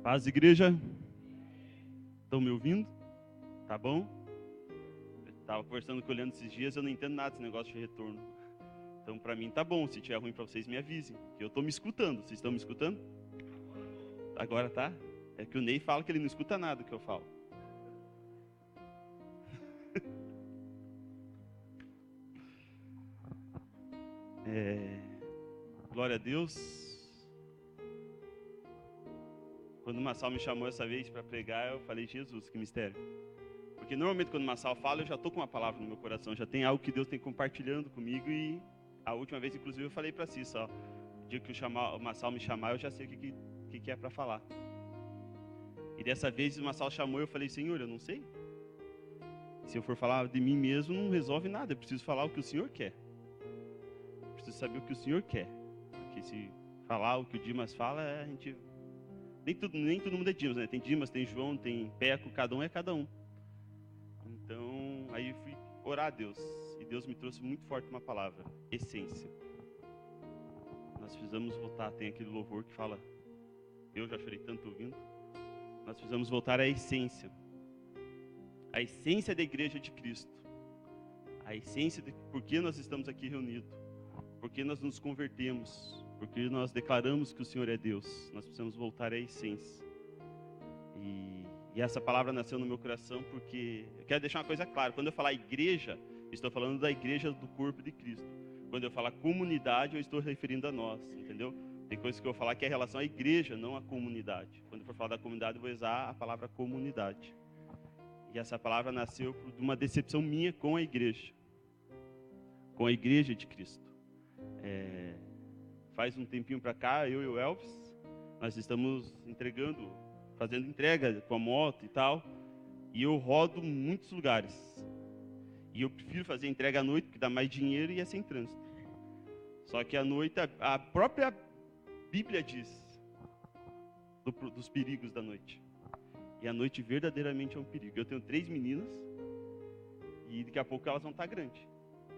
Paz, igreja. Estão me ouvindo? Tá bom? Eu estava conversando com o Leandro esses dias, eu não entendo nada desse negócio de retorno. Então, para mim, tá bom. Se tiver ruim para vocês, me avisem. Que eu estou me escutando. Vocês estão me escutando? Agora tá? É que o Ney fala que ele não escuta nada que eu falo. Glória a Deus. Quando o Massal me chamou essa vez para pregar, eu falei, Jesus, que mistério. Porque normalmente quando o Massal fala, eu já estou com uma palavra no meu coração, já tem algo que Deus tem compartilhando comigo. E a última vez, inclusive, eu falei para si só. O dia que o Massal me chamar, eu já sei o que é para falar. E dessa vez o Massal chamou e eu falei, Senhor, eu não sei. Se eu for falar de mim mesmo, não resolve nada. Eu preciso falar o que o Senhor quer. Eu preciso saber o que o Senhor quer. Porque se falar o que o Dimas fala, a gente... Nem todo mundo é Dimas, né? Tem Dimas, tem João, tem Peco, cada um é cada um. Então, aí eu fui orar a Deus. E Deus me trouxe muito forte uma palavra, essência. Nós precisamos voltar, tem aquele louvor que fala, eu já chorei tanto ouvindo. Nós precisamos voltar à essência. A essência da igreja de Cristo. A essência de por que nós estamos aqui reunidos. Por que nós nos convertemos. Porque nós declaramos que o Senhor é Deus. Nós precisamos voltar à essência. E essa palavra nasceu no meu coração porque... Eu quero deixar uma coisa clara. Quando eu falar igreja, estou falando da igreja do corpo de Cristo. Quando eu falar comunidade, eu estou referindo a nós. Entendeu? Tem coisas que eu vou falar que é em relação à igreja, não à comunidade. Quando eu for falar da comunidade, eu vou usar a palavra comunidade. E essa palavra nasceu de uma decepção minha com a igreja. Com a igreja de Cristo. Faz um tempinho para cá, eu e o Elvis, nós estamos fazendo entrega com a moto e tal, e eu rodo muitos lugares. E eu prefiro fazer entrega à noite, porque dá mais dinheiro e é sem trânsito. Só que à noite, a própria Bíblia diz dos perigos da noite. E a noite verdadeiramente é um perigo. Eu tenho 3 meninas, e daqui a pouco elas vão estar grandes.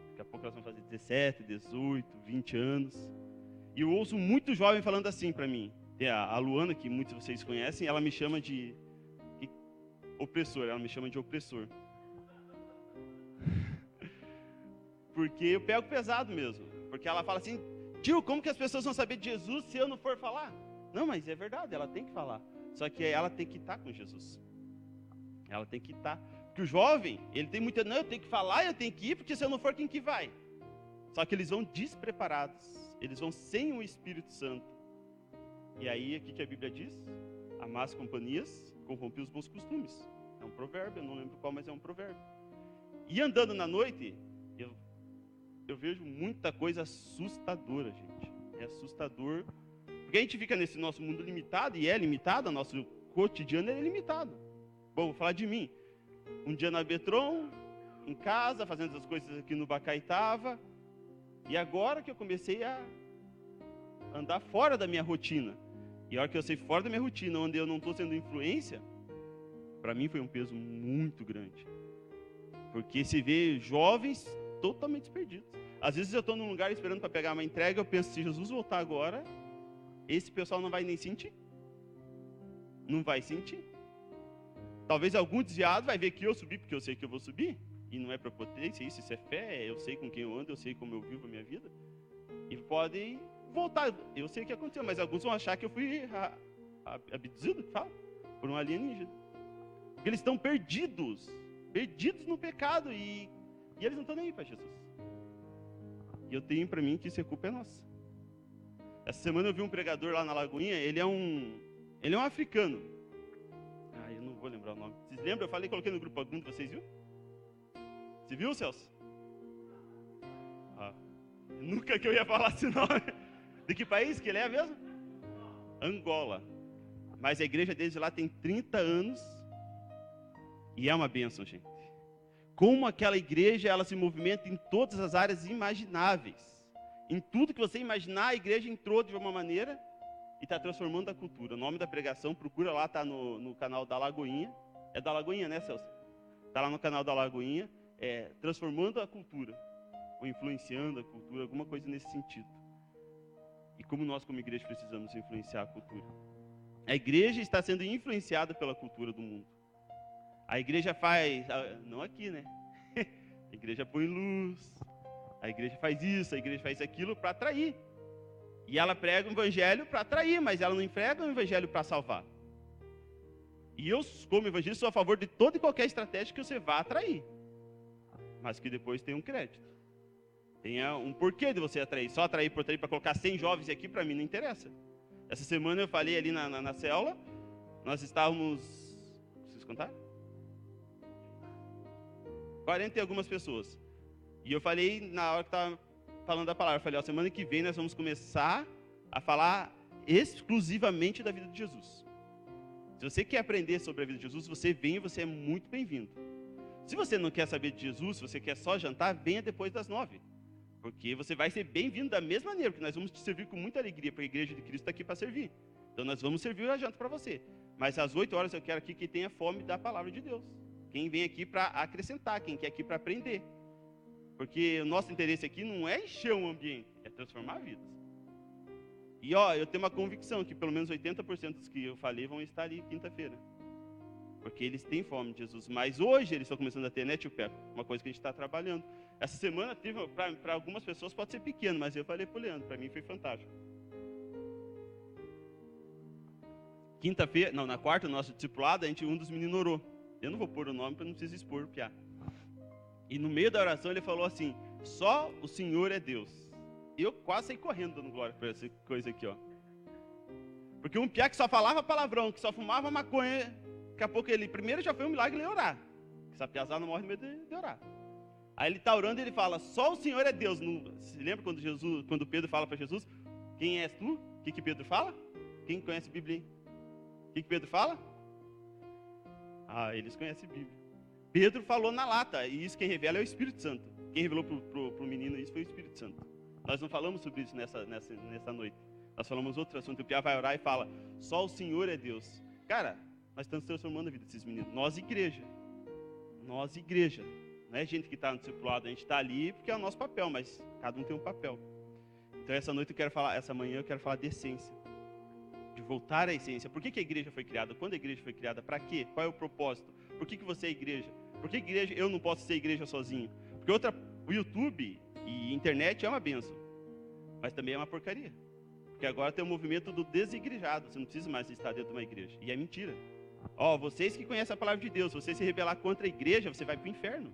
Daqui a pouco elas vão fazer 17, 18, 20 anos. E eu ouço muito jovem falando assim para mim. Tem a Luana, que muitos de vocês conhecem, ela me chama de opressor. Ela me chama de opressor. Porque eu pego pesado mesmo. Porque ela fala assim, tio, como que as pessoas vão saber de Jesus se eu não for falar? Não, mas é verdade, ela tem que falar. Só que ela tem que estar com Jesus. Ela tem que estar. Porque o jovem, ele tem muita... Não, eu tenho que falar, eu tenho que ir, porque se eu não for, quem que vai? Só que eles vão despreparados. Eles vão sem o Espírito Santo. E aí, aqui que a Bíblia diz, as más companhias corrompem os bons costumes. É um provérbio, eu não lembro qual, mas é um provérbio. E andando na noite, eu vejo muita coisa assustadora, gente. É assustador. Porque a gente fica nesse nosso mundo limitado, e é limitado, o nosso cotidiano é limitado. Bom, vou falar de mim. Um dia na Betron, em casa, fazendo as coisas aqui no Bacaitava. E agora que eu comecei a andar fora da minha rotina. E a hora que eu sei fora da minha rotina, onde eu não estou sendo influência, para mim foi um peso muito grande. Porque se vê jovens totalmente perdidos. Às vezes eu estou num lugar esperando para pegar uma entrega, eu penso, se Jesus voltar agora, esse pessoal não vai nem sentir. Não vai sentir. Talvez algum desviado vai ver que eu subi, porque eu sei que eu vou subir. E não é prepotência, isso é fé, eu sei com quem eu ando, eu sei como eu vivo a minha vida. E podem voltar, eu sei o que aconteceu, mas alguns vão achar que eu fui abduzido, fala, por um alienígena. Porque eles estão perdidos no pecado e eles não estão nem aí para Jesus. E eu tenho para mim que isso a culpa é nossa. Essa semana eu vi um pregador lá na Lagoinha, ele é um africano. Eu não vou lembrar o nome. Vocês lembram? Eu falei, coloquei no grupo algum de vocês, viu? Você viu, Celso? Nunca que eu ia falar esse nome. De que país que ele é mesmo? Angola. Mas a igreja deles lá tem 30 anos. E é uma bênção, gente. Como aquela igreja, ela se movimenta em todas as áreas imagináveis. Em tudo que você imaginar, a igreja entrou de uma maneira e está transformando a cultura. O nome da pregação, procura lá, está no canal da Lagoinha. É da Lagoinha, né, Celso? Está lá no canal da Lagoinha. Transformando a cultura, ou influenciando a cultura, alguma coisa nesse sentido. E como nós, como igreja, precisamos influenciar a cultura. A igreja está sendo influenciada pela cultura do mundo. A igreja faz, não aqui, né? A igreja põe luz, a igreja faz isso, a igreja faz aquilo para atrair. E ela prega o evangelho para atrair, mas ela não prega o evangelho para salvar. E eu, como evangelista, sou a favor de toda e qualquer estratégia que você vá atrair. Mas que depois tenha um crédito. Tenha um porquê de você atrair. Só atrair por atrair para colocar 100 jovens aqui, para mim não interessa. Essa semana eu falei ali na célula, nós estávamos, preciso contar? 40 e algumas pessoas. E eu falei, na hora que estava falando da palavra, eu falei, semana que vem nós vamos começar a falar exclusivamente da vida de Jesus. Se você quer aprender sobre a vida de Jesus, você vem e você é muito bem-vindo. Se você não quer saber de Jesus, se você quer só jantar, venha depois das 9. Porque você vai ser bem-vindo da mesma maneira, porque nós vamos te servir com muita alegria, porque a igreja de Cristo está aqui para servir. Então nós vamos servir a janta para você. Mas às 8 horas eu quero aqui que tenha fome da palavra de Deus. Quem vem aqui para acrescentar, quem quer aqui para aprender. Porque o nosso interesse aqui não é encher o ambiente, é transformar vidas. E eu tenho uma convicção que pelo menos 80% dos que eu falei vão estar ali quinta-feira. Porque eles têm fome de Jesus. Mas hoje eles estão começando a ter, né, tio Peco? Uma coisa que a gente está trabalhando. Essa semana, para algumas pessoas pode ser pequeno, mas eu falei para o Leandro, para mim foi fantástico. Quinta-feira, não, na quarta, nosso discipulado, um dos meninos orou. Eu não vou pôr o nome para não precisar expor o piá. E no meio da oração ele falou assim, só o Senhor é Deus. Eu quase saí correndo dando glória para essa coisa aqui, ó. Porque um piá que só falava palavrão, que só fumava maconha, daqui a pouco ele, primeiro já foi um milagre ele orar. Essa piazada não morre no meio de orar. Aí ele está orando e ele fala, só o Senhor é Deus. Se lembra quando Pedro fala para Jesus, quem és tu? O que Pedro fala? Quem conhece a Bíblia? O que Pedro fala? Eles conhecem a Bíblia. Pedro falou na lata, e isso quem revela é o Espírito Santo. Quem revelou para o menino isso foi o Espírito Santo. Nós não falamos sobre isso nessa noite. Nós falamos outro assunto. O Piá vai orar e fala, só o Senhor é Deus. Cara, nós estamos transformando a vida desses meninos. Nós, igreja. Não é gente que está no discipulado, a gente está ali porque é o nosso papel, mas cada um tem um papel. Então essa manhã eu quero falar de essência. De voltar à essência. Por que a igreja foi criada? Quando a igreja foi criada? Para quê? Qual é o propósito? Por que você é igreja? Por que igreja? Eu não posso ser igreja sozinho. Porque o YouTube e internet é uma bênção. Mas também é uma porcaria. Porque agora tem o movimento do desigrejado. Você não precisa mais estar dentro de uma igreja. E é mentira. Vocês que conhecem a palavra de Deus, se você se rebelar contra a igreja, você vai para o inferno.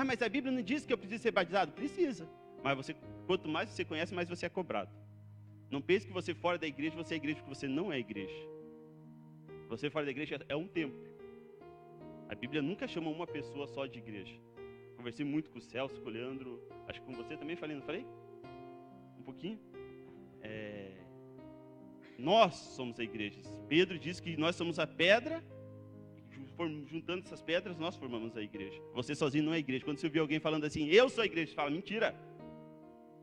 Mas a Bíblia não diz que eu preciso ser batizado? Precisa. Mas quanto mais você conhece, mais você é cobrado. Não pense que você fora da igreja, você é igreja, porque você não é igreja. Você fora da igreja é um templo. A Bíblia nunca chama uma pessoa só de igreja. Conversei muito com o Celso, com o Leandro, acho que com você também falei, não falei? Um pouquinho? Nós somos a igreja. Pedro diz que nós somos a pedra, e juntando essas pedras, nós formamos a igreja. Você sozinho não é igreja. Quando você ouvir alguém falando assim, eu sou a igreja, você fala, mentira.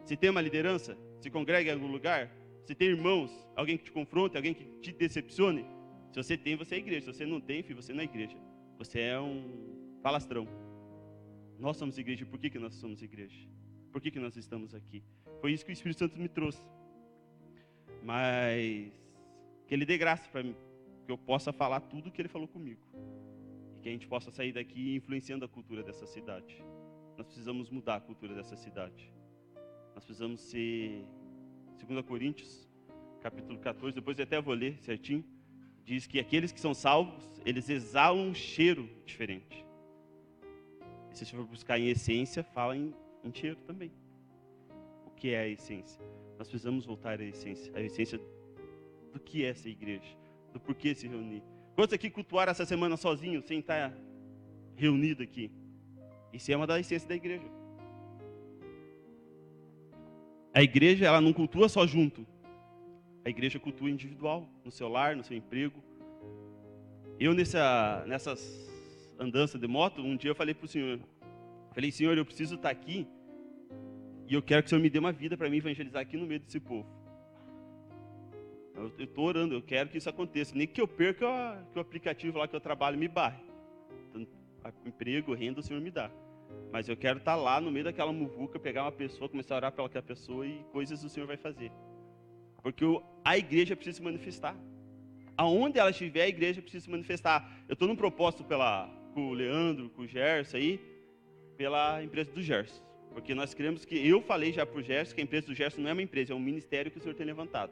Se tem uma liderança, se congrega em algum lugar, se tem irmãos, alguém que te confronte, alguém que te decepcione, se você tem, você é igreja. Se você não tem, filho, você não é igreja. Você é um falastrão. Nós somos igreja. Por que nós somos igreja? Por que nós estamos aqui? Foi isso que o Espírito Santo me trouxe. Mas que Ele dê graça para mim, que eu possa falar tudo o que Ele falou comigo. E que a gente possa sair daqui influenciando a cultura dessa cidade. Nós precisamos mudar a cultura dessa cidade. Nós precisamos ser, 2 Coríntios, capítulo 14, depois eu até vou ler certinho, diz que aqueles que são salvos, eles exalam um cheiro diferente. E se você for buscar em essência, fala em cheiro também. O que é a essência? Nós precisamos voltar à essência do que é essa igreja, do porquê se reunir. Quantos aqui cultuaram essa semana sozinho, sem estar reunido aqui? Isso é uma da essência da igreja. A igreja, ela não cultua só junto. A igreja cultua individual, no seu lar, no seu emprego. Eu, nessas andanças de moto, um dia eu falei para o Senhor, Senhor, eu preciso estar aqui e eu quero que o Senhor me dê uma vida para mim evangelizar aqui no meio desse povo. Eu estou orando, eu quero que isso aconteça. Nem que eu perca que o aplicativo lá que eu trabalho me barre. Então, emprego, renda, o Senhor me dá. Mas eu quero estar lá no meio daquela muvuca, pegar uma pessoa, começar a orar pela aquela pessoa e coisas o Senhor vai fazer. Porque a igreja precisa se manifestar. Aonde ela estiver, a igreja precisa se manifestar. Eu estou num propósito com o Leandro, com o Gerson aí, pela empresa do Gerson. Porque nós queremos que, eu falei já para o Gerson, que a empresa do Gerson não é uma empresa, é um ministério que o Senhor tem levantado.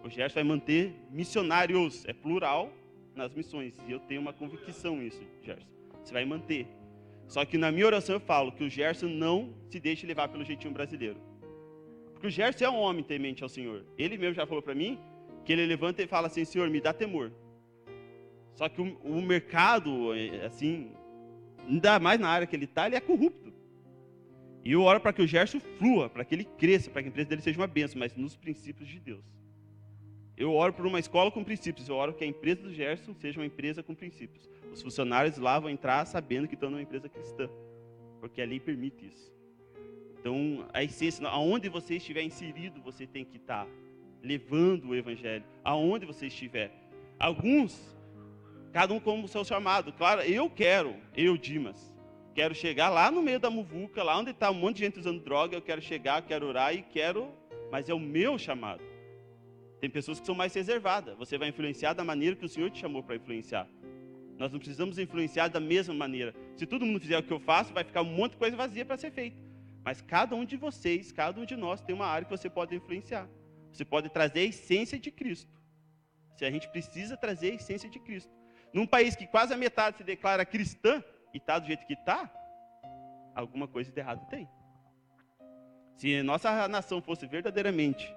O Gerson vai manter missionários, é plural, nas missões. E eu tenho uma convicção nisso, Gerson. Você vai manter. Só que na minha oração eu falo que o Gerson não se deixe levar pelo jeitinho brasileiro. Porque o Gerson é um homem temente ao Senhor. Ele mesmo já falou para mim que ele levanta e fala assim, Senhor, me dá temor. Só que o mercado, assim, ainda mais na área que ele está, ele é corrupto. E eu oro para que o Gerson flua, para que ele cresça, para que a empresa dele seja uma bênção, mas nos princípios de Deus. Eu oro por uma escola com princípios, eu oro que a empresa do Gerson seja uma empresa com princípios. Os funcionários lá vão entrar sabendo que estão numa empresa cristã, porque a lei permite isso. Então, a essência, aonde você estiver inserido, você tem que estar levando o evangelho, aonde você estiver. Alguns, cada um como o seu chamado. Claro, eu, Dimas, quero chegar lá no meio da muvuca, lá onde está um monte de gente usando droga, eu quero chegar, quero orar e quero, mas é o meu chamado. Tem pessoas que são mais reservadas. Você vai influenciar da maneira que o Senhor te chamou para influenciar. Nós não precisamos influenciar da mesma maneira. Se todo mundo fizer o que eu faço, vai ficar um monte de coisa vazia para ser feita. Mas cada um de vocês, cada um de nós tem uma área que você pode influenciar. Você pode trazer a essência de Cristo. Se a gente precisa trazer a essência de Cristo. Num país que quase a metade se declara cristã e está do jeito que está, alguma coisa de errado tem. Se nossa nação fosse verdadeiramente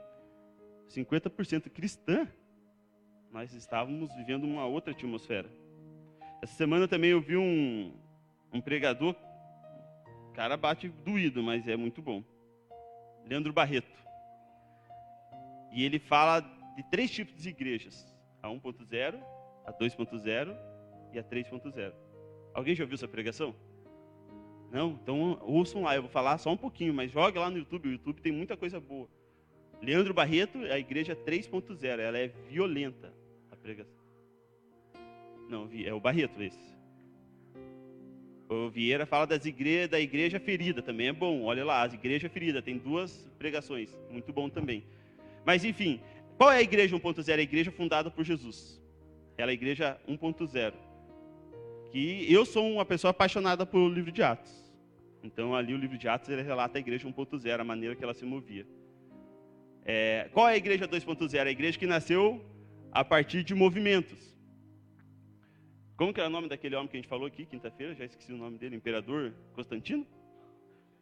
50% cristã, nós estávamos vivendo uma outra atmosfera. Essa semana também eu vi um pregador, o cara bate doído, mas é muito bom. Leandro Barreto. E ele fala de 3 tipos de igrejas. A 1.0, a 2.0 e a 3.0. Alguém já ouviu essa pregação? Não? Então ouçam lá, eu vou falar só um pouquinho, mas joga lá no YouTube, o YouTube tem muita coisa boa. Leandro Barreto, a igreja 3.0, ela é violenta, a pregação. Não, é o Barreto esse. O Vieira fala da igreja ferida, também é bom, olha lá, as igrejas feridas, tem 2 pregações, muito bom também. Mas enfim, qual é a igreja 1.0? A igreja fundada por Jesus. Ela é a igreja 1.0. Que eu sou uma pessoa apaixonada pelo livro de Atos. Então ali o livro de Atos ele relata a igreja 1.0, a maneira que ela se movia. Qual é a igreja 2.0? A igreja que nasceu a partir de movimentos. Como que era o nome daquele homem que a gente falou aqui, quinta-feira? Já esqueci o nome dele, imperador Constantino?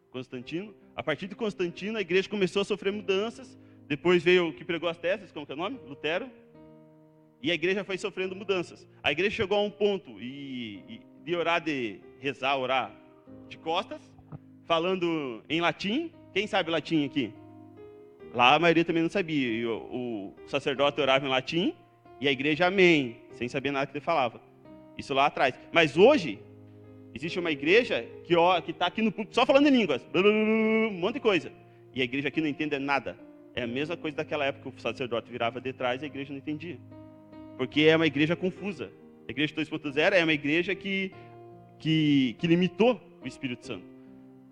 Constantino. A partir de Constantino, a igreja começou a sofrer mudanças. Depois veio o que pregou as teses, como que é o nome? Lutero. E a igreja foi sofrendo mudanças. A igreja chegou a um ponto de orar, orar de costas, falando em latim. Quem sabe latim aqui? Lá a maioria também não sabia. E o sacerdote orava em latim e a igreja amém, sem saber nada que ele falava. Isso lá atrás. Mas hoje, existe uma igreja que está aqui no púlpito só falando em línguas. Um monte de coisa. E a igreja aqui não entende nada. É a mesma coisa daquela época que o sacerdote virava de trás e a igreja não entendia. Porque é uma igreja confusa. A igreja 2.0 é uma igreja que limitou o Espírito Santo.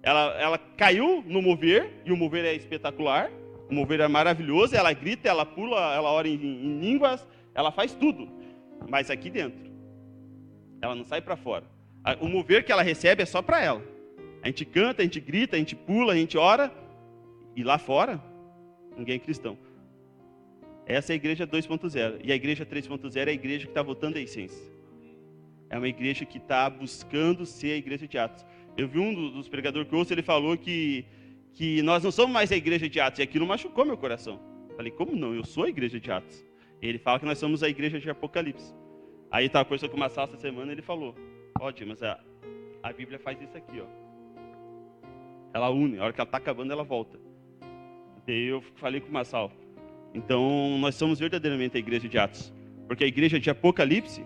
Ela caiu no mover, e o mover é espetacular. O mover é maravilhoso, ela grita, ela pula, ela ora em línguas, ela faz tudo. Mas aqui dentro, ela não sai para fora. O mover que ela recebe é só para ela. A gente canta, a gente grita, a gente pula, a gente ora, e lá fora, ninguém é cristão. Essa é a igreja 2.0. E a igreja 3.0 é a igreja que está voltando à essência. É uma igreja que está buscando ser a igreja de Atos. Eu vi um dos pregadores que eu ouço, ele falou que nós não somos mais a igreja de Atos. E aquilo machucou meu coração. Falei, como não? Eu sou a igreja de Atos. Ele fala que nós somos a igreja de Apocalipse. Aí estava conversando com o Massal essa semana, ele falou, mas a Bíblia faz isso aqui, ó. Ela une, a hora que ela está acabando, ela volta. Daí eu falei com o Massal, então nós somos verdadeiramente a igreja de Atos. Porque a igreja de Apocalipse,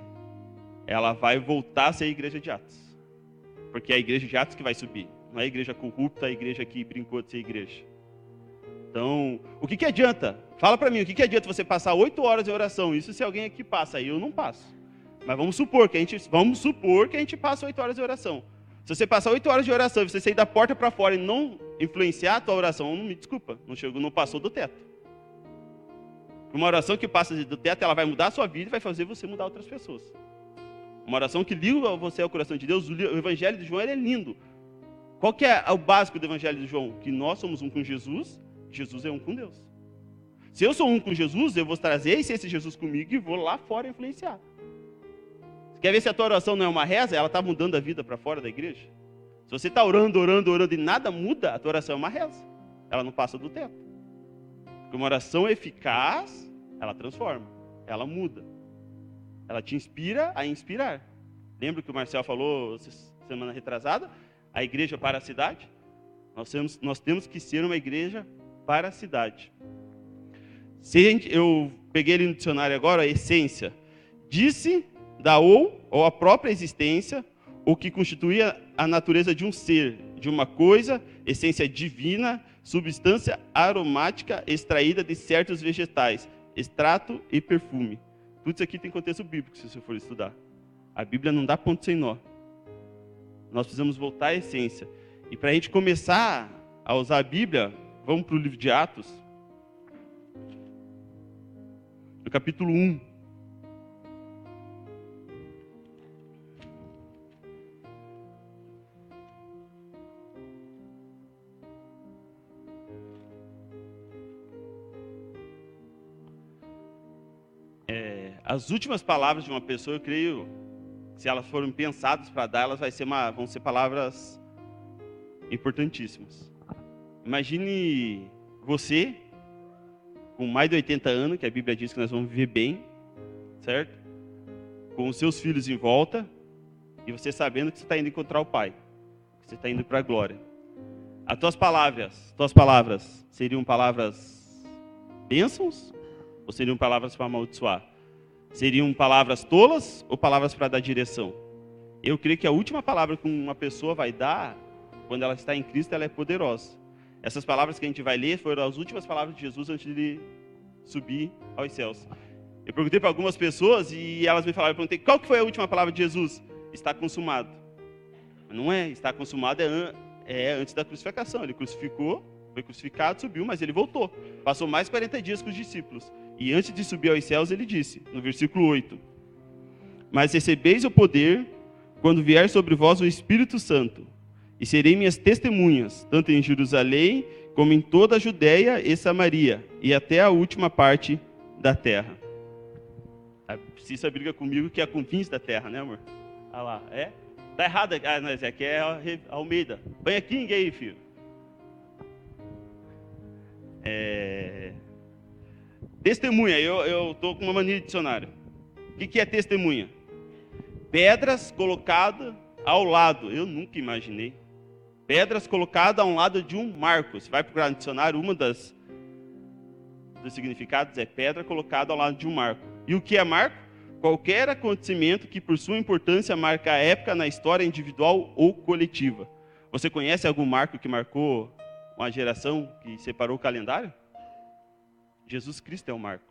ela vai voltar a ser a igreja de Atos. Porque é a igreja de Atos que vai subir. Não é a igreja corrupta, a igreja que brincou de ser igreja. Então, o que adianta? Fala para mim, o que adianta você passar 8 horas em oração? Isso se alguém aqui passa, aí eu não passo. Mas vamos supor que a gente passa 8 horas de oração. Se você passar 8 horas de oração e você sair da porta para fora e não influenciar a tua oração, não me desculpa, não passou do teto. Uma oração que passa do teto, ela vai mudar a sua vida e vai fazer você mudar outras pessoas. Uma oração que liga você ao coração de Deus. O Evangelho de João ele é lindo. Qual que é o básico do Evangelho de João? Que nós somos um com Jesus, Jesus é um com Deus. Se eu sou um com Jesus, eu vou trazer esse Jesus comigo e vou lá fora influenciar. Você quer ver se a tua oração não é uma reza? Ela está mudando a vida para fora da igreja? Se você está orando e nada muda, a tua oração é uma reza. Ela não passa do teto. Porque uma oração eficaz, ela transforma, ela muda. Ela te inspira a inspirar. Lembra que o Marcel falou semana retrasada? A igreja para a cidade? Nós temos que ser uma igreja para a cidade. Eu peguei ele no dicionário agora, a essência. Disse da ou a própria existência, o que constituía a natureza de um ser, de uma coisa, essência divina, substância aromática extraída de certos vegetais, extrato e perfume. Tudo isso aqui tem contexto bíblico, se você for estudar. A Bíblia não dá ponto sem nó. Nós precisamos voltar à essência. E para a gente começar a usar a Bíblia, vamos para o livro de Atos, no capítulo 1. As últimas palavras de uma pessoa, eu creio, se elas forem pensadas para dar, elas vão ser palavras importantíssimas. Imagine você, com mais de 80 anos, que a Bíblia diz que nós vamos viver bem, certo? Com os seus filhos em volta, e você sabendo que você está indo encontrar o Pai, que você está indo para a glória. As tuas palavras seriam palavras bênçãos, ou seriam palavras para amaldiçoar? Seriam palavras tolas ou palavras para dar direção? Eu creio que a última palavra que uma pessoa vai dar, quando ela está em Cristo, ela é poderosa. Essas palavras que a gente vai ler foram as últimas palavras de Jesus antes de ele subir aos céus. Eu perguntei para algumas pessoas e elas me falaram, eu perguntei, qual que foi a última palavra de Jesus? Está consumado. Não é, está consumado é antes da crucificação. Ele crucificou, foi crucificado, subiu, mas ele voltou. Passou mais 40 dias com os discípulos. E antes de subir aos céus, ele disse, no versículo 8, mas recebeis o poder quando vier sobre vós o Espírito Santo, e serei minhas testemunhas, tanto em Jerusalém, como em toda a Judéia e Samaria, e até a última parte da terra. A Cissa briga comigo que é confins da terra, né, amor? Olha lá, é? Tá errado, não, esse aqui é a Almeida. Põe aqui ninguém, filho. Testemunha, eu estou com uma mania de dicionário. O que é testemunha? Pedras colocadas ao lado. Eu nunca imaginei. Pedras colocadas ao lado de um marco. Você vai procurar no dicionário, uma dos significados é pedra colocada ao lado de um marco. E o que é marco? Qualquer acontecimento que por sua importância marca a época na história individual ou coletiva. Você conhece algum marco que marcou uma geração que separou o calendário? Jesus Cristo é o marco.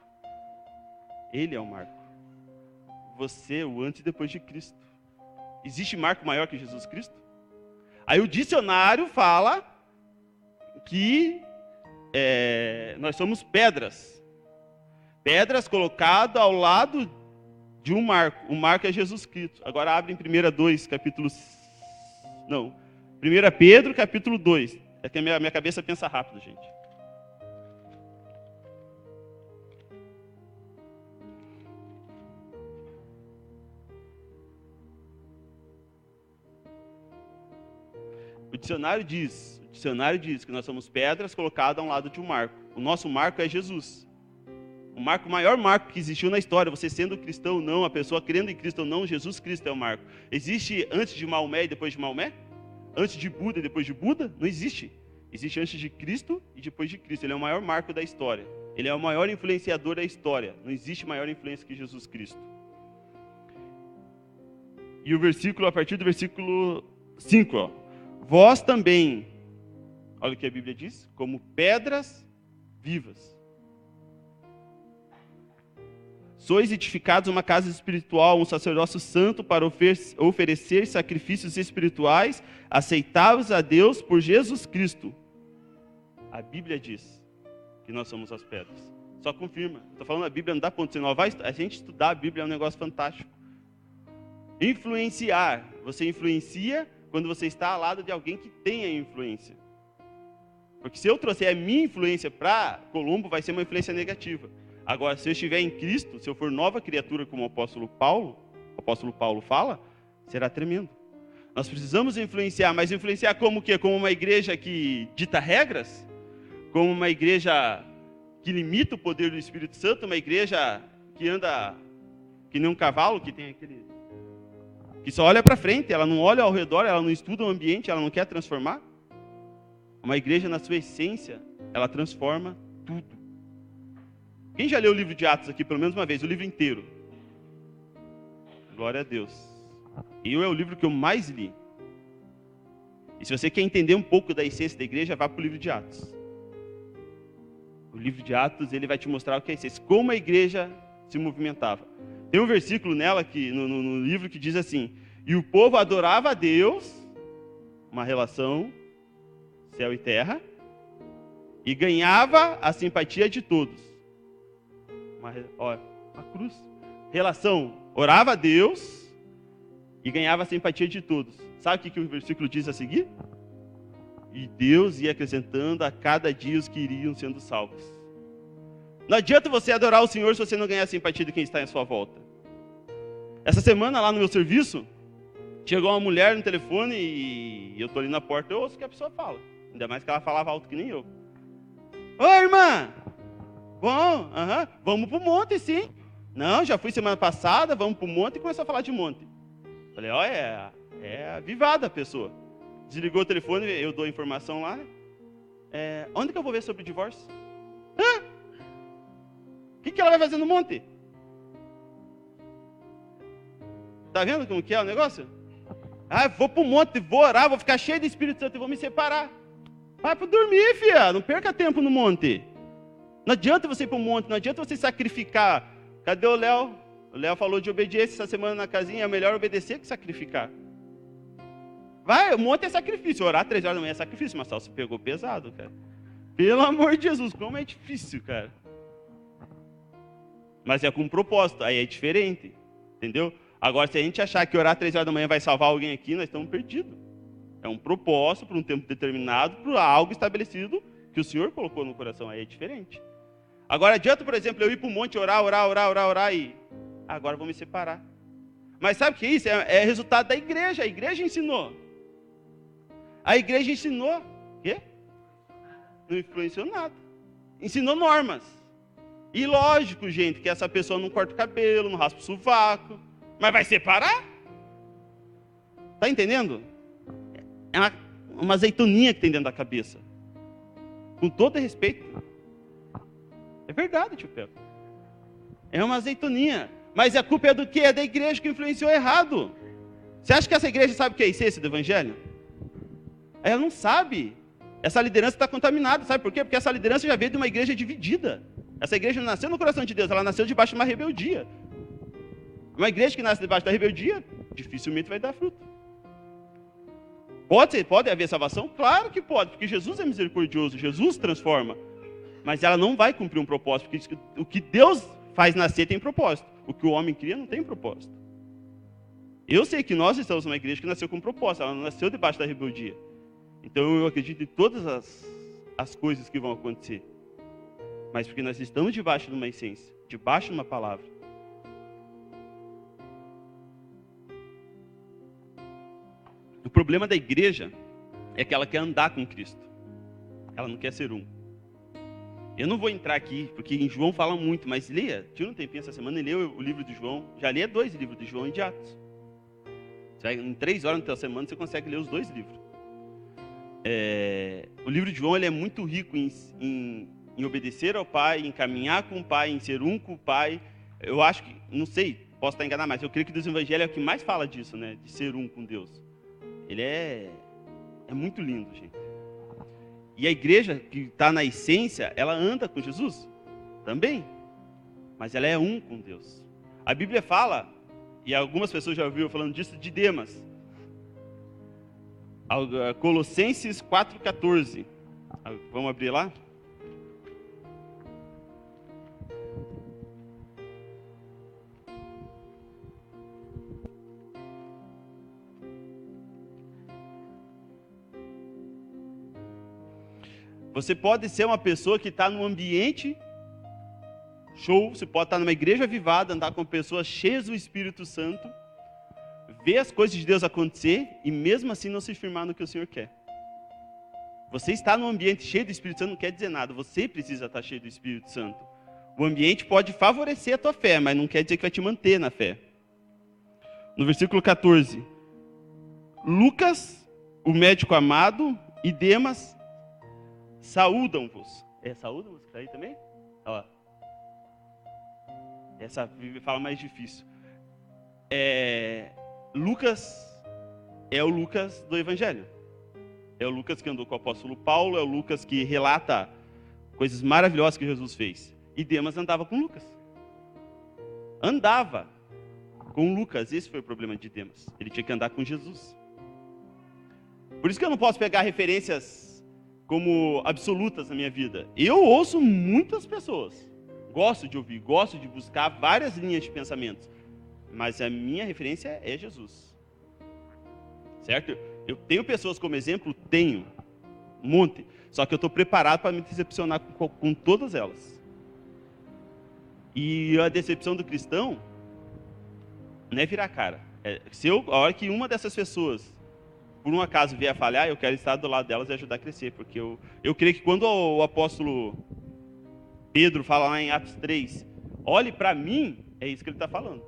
Ele é o marco. Você, o antes e depois de Cristo. Existe marco maior que Jesus Cristo? Aí o dicionário fala que nós somos pedras. Pedras colocadas ao lado de um marco. O marco é Jesus Cristo. Agora abre em 1 Pedro, capítulo 2. É que a minha cabeça pensa rápido, gente. O dicionário diz que nós somos pedras colocadas a um lado de um marco. O nosso marco é Jesus. O maior marco que existiu na história, você sendo cristão ou não, a pessoa crendo em Cristo ou não, Jesus Cristo é o marco. Existe antes de Maomé e depois de Maomé? Antes de Buda e depois de Buda? Não existe. Existe antes de Cristo e depois de Cristo. Ele é o maior marco da história. Ele é o maior influenciador da história. Não existe maior influência que Jesus Cristo. E o versículo, a partir do versículo 5, ó. Vós também, olha o que a Bíblia diz, como pedras vivas. Sois edificados uma casa espiritual, um sacerdócio santo para oferecer sacrifícios espirituais aceitáveis a Deus por Jesus Cristo. A Bíblia diz que nós somos as pedras. Só confirma. Estou falando a Bíblia, não dá ponto sem nó. A gente estudar a Bíblia é um negócio fantástico. Influenciar. Você influencia quando você está ao lado de alguém que tenha influência. Porque se eu trouxer a minha influência para Colombo, vai ser uma influência negativa. Agora, se eu estiver em Cristo, se eu for nova criatura, como o apóstolo Paulo fala, será tremendo. Nós precisamos influenciar, mas influenciar como o quê? Como uma igreja que dita regras? Como uma igreja que limita o poder do Espírito Santo? Uma igreja que anda que nem um cavalo, que tem aquele... que só olha para frente, ela não olha ao redor, ela não estuda o ambiente, ela não quer transformar? Uma igreja, na sua essência, ela transforma tudo. Quem já leu o livro de Atos aqui, pelo menos uma vez, o livro inteiro? Glória a Deus. Eu é o livro que eu mais li. E se você quer entender um pouco da essência da igreja, vá para o livro de Atos. O livro de Atos, ele vai te mostrar o que é a essência, como a igreja se movimentava. Tem um versículo nela, no livro, que diz assim: e o povo adorava a Deus, uma relação céu e terra, e ganhava a simpatia de todos. A cruz. Relação, orava a Deus e ganhava a simpatia de todos. Sabe o que o versículo diz a seguir? E Deus ia acrescentando a cada dia os que iriam sendo salvos. Não adianta você adorar o Senhor se você não ganhar a simpatia de quem está em sua volta. Essa semana, lá no meu serviço, chegou uma mulher no telefone e eu estou ali na porta, eu ouço o que a pessoa fala. Ainda mais que ela falava alto que nem eu. Oi, irmã! Bom, vamos pro monte, sim. Não, já fui semana passada, vamos pro monte, e começou a falar de monte. Falei, é avivada a pessoa. Desligou o telefone, eu dou a informação lá, né? Onde que eu vou ver sobre o divórcio? O que ela vai fazer no monte? Tá vendo como que é o negócio? Vou pro monte, vou orar, vou ficar cheio do Espírito Santo e vou me separar. Vai para dormir, filha, não perca tempo no monte. Não adianta você ir pro monte, não adianta você sacrificar. Cadê o Léo? O Léo falou de obediência essa semana na casinha, é melhor obedecer que sacrificar. Vai, o monte é sacrifício, orar 3 horas da manhã é sacrifício, mas só se pegou pesado, cara. Pelo amor de Jesus, como é difícil, cara. Mas é com um propósito, aí é diferente, entendeu? Agora, se a gente achar que orar 3 horas da manhã vai salvar alguém aqui, nós estamos perdidos. É um propósito para um tempo determinado, para algo estabelecido que o Senhor colocou no coração, aí é diferente. Agora, adianta, por exemplo, eu ir para o monte orar e agora vou me separar. Mas sabe o que é isso? É resultado da igreja, a igreja ensinou. A igreja ensinou, o quê? Não influenciou nada. Ensinou normas. E lógico, gente, que essa pessoa não corta o cabelo, não raspa o sovaco, mas vai separar? Tá entendendo? É uma azeitoninha que tem dentro da cabeça. Com todo respeito. É verdade, tio Pedro. É uma azeitoninha. Mas a culpa é do quê? É da igreja que influenciou errado. Você acha que essa igreja sabe o que é a essência do evangelho? Ela não sabe. Essa liderança está contaminada. Sabe por quê? Porque essa liderança já veio de uma igreja dividida. Essa igreja não nasceu no coração de Deus, ela nasceu debaixo de uma rebeldia. Uma igreja que nasce debaixo da rebeldia, dificilmente vai dar fruto. Pode haver salvação? Claro que pode, porque Jesus é misericordioso, Jesus transforma. Mas ela não vai cumprir um propósito, porque o que Deus faz nascer tem propósito. O que o homem cria não tem propósito. Eu sei que nós estamos numa igreja que nasceu com propósito, ela não nasceu debaixo da rebeldia. Então eu acredito em todas as coisas que vão acontecer. Mas porque nós estamos debaixo de uma essência, debaixo de uma palavra. O problema da igreja é que ela quer andar com Cristo. Ela não quer ser um. Eu não vou entrar aqui, porque em João fala muito, mas leia, tira um tempinho essa semana e leia o livro de João. Já leia 2 livros de João e de Atos. Em 3 horas na tua semana você consegue ler os 2 livros. O livro de João ele é muito rico em obedecer ao Pai, em caminhar com o Pai, em ser um com o Pai. Eu acho que, não sei, posso estar enganado, mas eu creio que dos evangelhos é o que mais fala disso, né? De ser um com Deus. Ele é muito lindo, gente. E a igreja que está na essência, ela anda com Jesus também. Mas ela é um com Deus. A Bíblia fala, e algumas pessoas já ouviram falando disso, de Demas. Colossenses 4,14. Vamos abrir lá? Você pode ser uma pessoa que está num ambiente show, você pode estar numa igreja avivada, andar com pessoas cheias do Espírito Santo, ver as coisas de Deus acontecer e mesmo assim não se firmar no que o Senhor quer. Você está num ambiente cheio do Espírito Santo não quer dizer nada, você precisa estar cheio do Espírito Santo. O ambiente pode favorecer a tua fé, mas não quer dizer que vai te manter na fé. No versículo 14, Lucas, o médico amado, e Demas, saúdam-vos. Saúdam-vos? Está aí também? Ó. Essa fala mais difícil. Lucas é o Lucas do Evangelho. É o Lucas que andou com o apóstolo Paulo, é o Lucas que relata coisas maravilhosas que Jesus fez. E Demas andava com Lucas. Andava com Lucas, esse foi o problema de Demas. Ele tinha que andar com Jesus. Por isso que eu não posso pegar referências como absolutas na minha vida. Eu ouço muitas pessoas. Gosto de ouvir, gosto de buscar várias linhas de pensamentos. Mas a minha referência é Jesus. Certo? Eu tenho pessoas como exemplo? Tenho. Um monte. Só que eu estou preparado para me decepcionar com todas elas. E a decepção do cristão não é virar cara. A hora que uma dessas pessoas, por um acaso, vier a falhar, eu quero estar do lado delas e ajudar a crescer. Porque eu creio que quando o apóstolo Pedro fala lá em Atos 3, olhe para mim, é isso que ele está falando.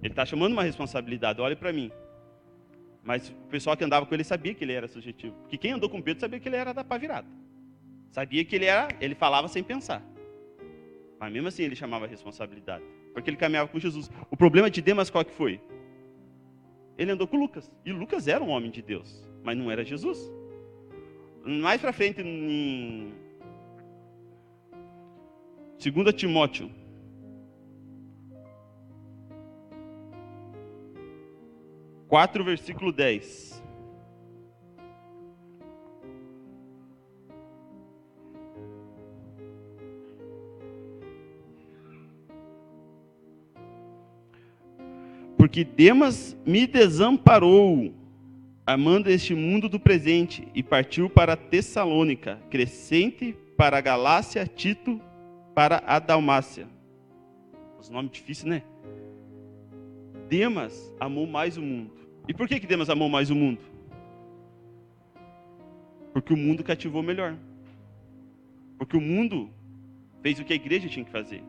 Ele está chamando uma responsabilidade, olhe para mim. Mas o pessoal que andava com ele sabia que ele era subjetivo. Porque quem andou com Pedro sabia que ele era da pá virada. Sabia que ele falava sem pensar. Mas mesmo assim ele chamava a responsabilidade. Porque ele caminhava com Jesus. O problema de Demas qual que foi? Ele andou com Lucas. E Lucas era um homem de Deus. Mas não era Jesus. Mais para frente, em 2 Timóteo. Versículo 10. Porque Demas me desamparou, amando este mundo do presente, e partiu para Tessalônica, Crescente para a Galácia, Tito para a Dalmácia. Os nomes difíceis, né? Demas amou mais o mundo. E por que Demas amou mais o mundo? Porque o mundo cativou melhor. Porque o mundo fez o que a igreja tinha que fazer.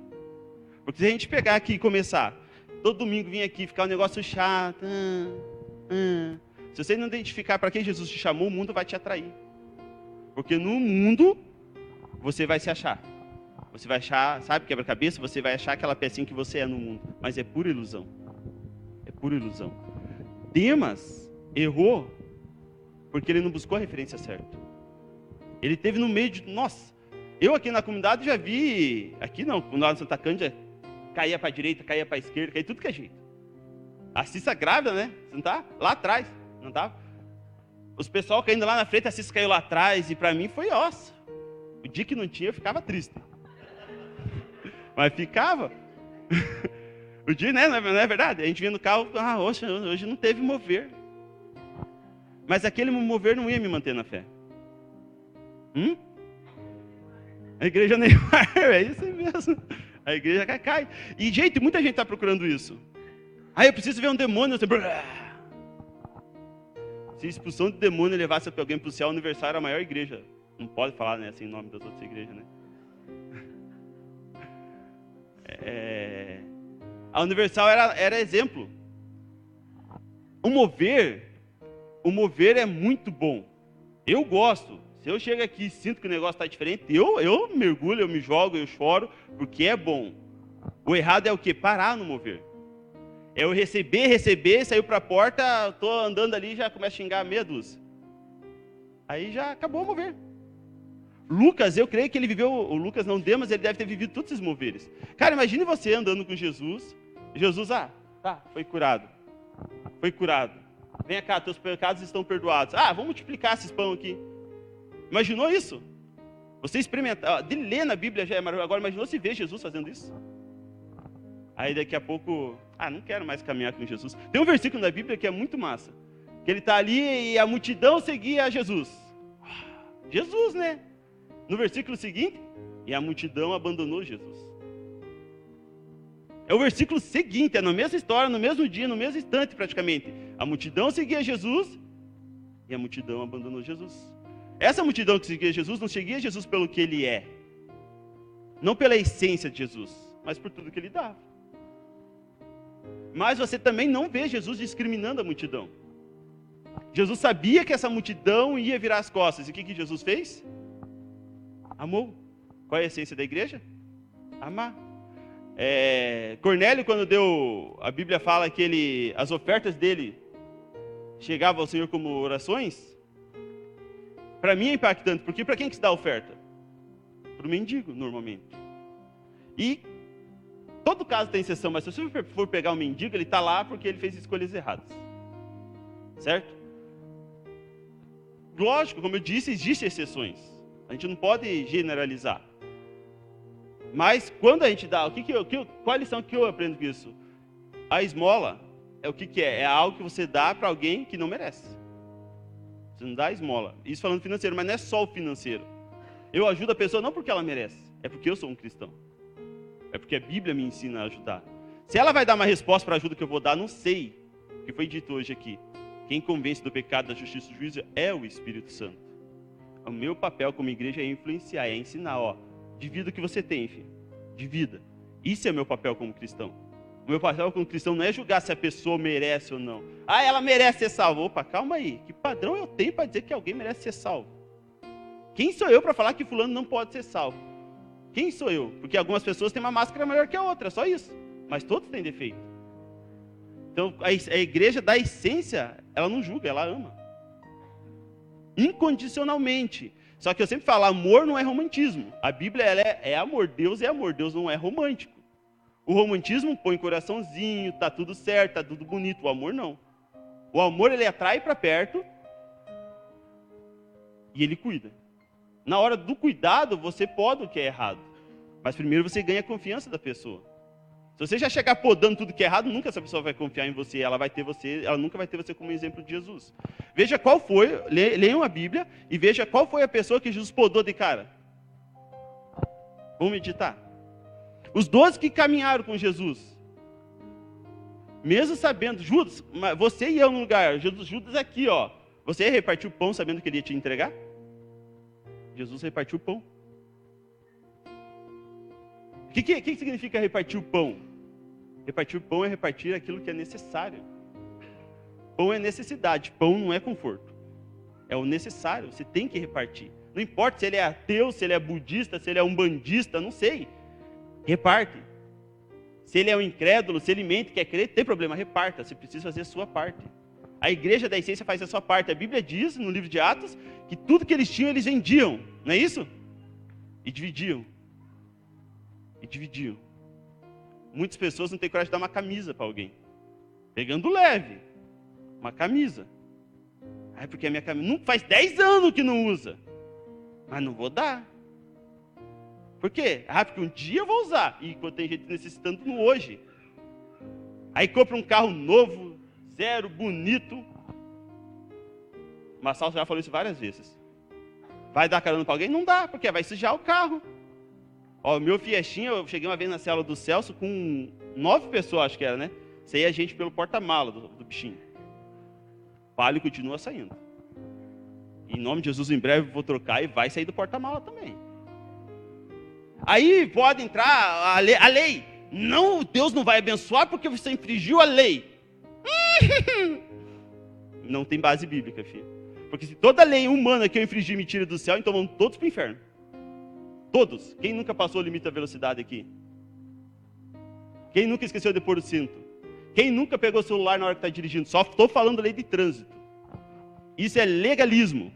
Porque se a gente pegar aqui e começar, todo domingo vir aqui ficar um negócio chato, se você não identificar para que Jesus te chamou, o mundo vai te atrair. Porque no mundo você vai se achar. Você vai achar, sabe, quebra-cabeça, você vai achar aquela pecinha que você é no mundo. Mas é pura ilusão. É pura ilusão. Demas errou porque ele não buscou a referência certa. Ele teve no meio de... Nossa, eu aqui na comunidade já vi... Aqui não, lá no Santa Cândida, caía para a direita, caía para a esquerda, caía tudo que é jeito. A Cissa grávida, né? Você não tá? Lá atrás, não tá? Os pessoal caindo lá na frente, a Cissa caiu lá atrás, e para mim foi nossa. O dia que não tinha, eu ficava triste. Mas ficava. O dia, né? Não é verdade? A gente vinha no carro, hoje não teve mover. Mas aquele mover não ia me manter na fé. A igreja Neymar, é isso aí mesmo. A igreja cai. E, gente, muita gente está procurando isso. Eu preciso ver um demônio. Se a expulsão de demônio levasse alguém para o céu, Universal era a maior igreja. Não pode falar, né, assim, em nome das outras igrejas, né? A Universal era exemplo. O mover é muito bom. Eu gosto. Se eu chego aqui e sinto que o negócio está diferente, eu mergulho, eu me jogo, eu choro, porque é bom. O errado é o quê? Parar no mover. É eu receber, saiu para a porta, estou andando ali e já começo a xingar a meia dúzia. Aí já acabou o mover. Lucas, eu creio que ele viveu, o Lucas não deu, mas ele deve ter vivido todos esses moveres. Cara, imagine você andando com Jesus, foi curado. Foi curado. Vem cá, teus pecados estão perdoados. Vamos multiplicar esses pão aqui. Imaginou isso? Você experimentar, de ler na Bíblia já é maravilhoso. Agora imaginou se ver Jesus fazendo isso? Aí daqui a pouco, não quero mais caminhar com Jesus. Tem um versículo na Bíblia que é muito massa. Que ele está ali e a multidão seguia Jesus. Jesus, né? No versículo seguinte, e a multidão abandonou Jesus. É o versículo seguinte, é na mesma história, no mesmo dia, no mesmo instante praticamente. A multidão seguia Jesus e a multidão abandonou Jesus. Essa multidão que seguia Jesus não seguia Jesus pelo que ele é, não pela essência de Jesus, mas por tudo que ele dava. Mas você também não vê Jesus discriminando a multidão. Jesus sabia que essa multidão ia virar as costas. E o que Jesus fez? Amou. Qual é a essência da igreja? Amar. Cornélio, quando deu, a Bíblia fala que as ofertas dele chegavam ao Senhor como orações. Para mim é impactante, porque para quem que se dá a oferta? Para o mendigo, normalmente. E todo caso tem exceção, mas se você for pegar um mendigo, ele está lá porque ele fez escolhas erradas. Certo? Lógico, como eu disse, existem exceções. A gente não pode generalizar. Mas quando a gente dá, qual a lição que eu aprendo com isso? A esmola é o que é? É algo que você dá para alguém que não merece. Você não dá a esmola. Isso falando financeiro, mas não é só o financeiro. Eu ajudo a pessoa não porque ela merece, é porque eu sou um cristão. É porque a Bíblia me ensina a ajudar. Se ela vai dar uma resposta para a ajuda que eu vou dar, não sei. O que foi dito hoje aqui. Quem convence do pecado, da justiça e do juízo é o Espírito Santo. O meu papel como igreja é influenciar, é ensinar, divida o que você tem, filho. Divida. Isso é o meu papel como cristão. O meu papel como cristão não é julgar se a pessoa merece ou não. Ela merece ser salva. Opa, calma aí. Que padrão eu tenho para dizer que alguém merece ser salvo? Quem sou eu para falar que fulano não pode ser salvo? Quem sou eu? Porque algumas pessoas têm uma máscara maior que a outra, só isso. Mas todos têm defeito. Então, a igreja da essência, ela não julga, ela ama. Incondicionalmente. Só que eu sempre falo, amor não é romantismo. A Bíblia ela é amor, Deus é amor, Deus não é romântico. O romantismo põe coraçãozinho, tá tudo certo, tá tudo bonito. O amor não. O amor ele atrai para perto e ele cuida. Na hora do cuidado, você pode o que é errado. Mas primeiro você ganha a confiança da pessoa. Se você já chegar podando tudo que é errado, nunca essa pessoa vai confiar em você. Ela nunca vai ter você como exemplo de Jesus. Veja qual foi, leiam a Bíblia e veja qual foi a pessoa que Jesus podou de cara. Vamos meditar. Os 12 que caminharam com Jesus. Mesmo sabendo, Judas, você e eu no lugar, Judas aqui, você ia repartir o pão sabendo que ele ia te entregar? Jesus repartiu o pão. O que significa repartir o pão? Repartir o pão é repartir aquilo que é necessário. Pão é necessidade, pão não é conforto. É o necessário, você tem que repartir. Não importa se ele é ateu, se ele é budista, se ele é umbandista, não sei. Reparte. Se ele é um incrédulo, se ele mente, quer crer, tem problema, reparta. Você precisa fazer a sua parte. A igreja da essência faz a sua parte. A Bíblia diz, no livro de Atos, que tudo que eles tinham, eles vendiam. Não é isso? E dividiam. Muitas pessoas não têm coragem de dar uma camisa para alguém. Pegando leve. Uma camisa. Porque a minha camisa não faz 10 anos que não usa. Mas não vou dar. Por quê? Porque um dia eu vou usar. E quando tem gente necessitando no hoje. Aí compra um carro novo, zero, bonito. Massal já falou isso várias vezes. Vai dar carona para alguém? Não dá, porque vai sujar o carro. O meu Fiestinha, eu cheguei uma vez na célula do Celso com 9 pessoas, acho que era, né? Saía a gente pelo porta-mala do bichinho. O palio continua saindo. Em nome de Jesus, em breve vou trocar e vai sair do porta-mala também. Aí pode entrar a lei. Não, Deus não vai abençoar porque você infringiu a lei. Não tem base bíblica, filho. Porque se toda lei humana que eu infringir me tira do céu, então vamos todos para o inferno. Todos. Quem nunca passou o limite da velocidade aqui? Quem nunca esqueceu de pôr o cinto? Quem nunca pegou o celular na hora que está dirigindo? Só estou falando lei de trânsito. Isso é legalismo.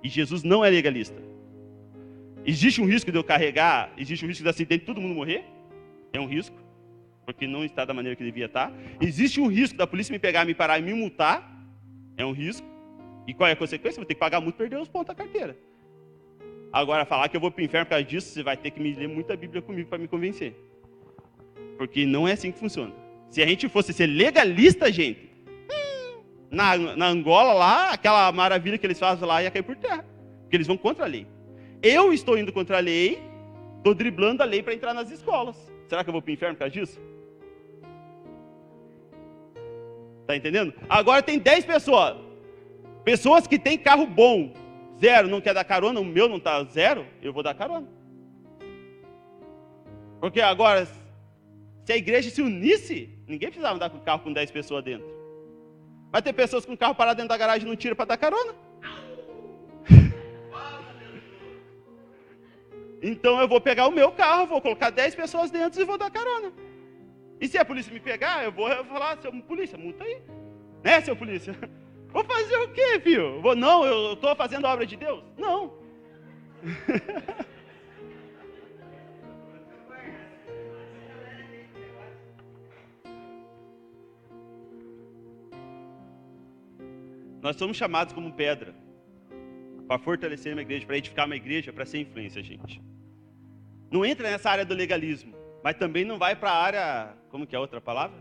E Jesus não é legalista. Existe um risco de eu carregar, existe um risco de acidente, todo mundo morrer? É um risco, porque não está da maneira que devia estar. Existe um risco da polícia me pegar, me parar e me multar? É um risco. E qual é a consequência? Eu vou ter que pagar muito e perder os pontos da carteira. Agora, falar que eu vou para o inferno por causa disso, você vai ter que me ler muita Bíblia comigo para me convencer. Porque não é assim que funciona. Se a gente fosse ser legalista, gente, na Angola lá, aquela maravilha que eles fazem lá ia cair por terra. Porque eles vão contra a lei. Eu estou indo contra a lei, estou driblando a lei para entrar nas escolas. Será que eu vou para o inferno por causa disso? Tá entendendo? Agora tem 10 pessoas. Pessoas que têm carro bom, 0, não quer dar carona, o meu não está 0, eu vou dar carona. Porque agora, se a igreja se unisse, ninguém precisava andar com carro com 10 pessoas dentro. Vai ter pessoas com o carro parado dentro da garagem e não tira para dar carona. Então eu vou pegar o meu carro, vou colocar 10 pessoas dentro e vou dar carona. E se a polícia me pegar, eu vou falar, seu polícia, multa aí. Né, seu polícia? Vou fazer o quê, filho? Não, eu estou fazendo a obra de Deus? Não. Nós somos chamados como pedra para fortalecer uma igreja, para edificar uma igreja, para ser influência, gente. Não entra nessa área do legalismo, mas também não vai para a área, como que é a outra palavra?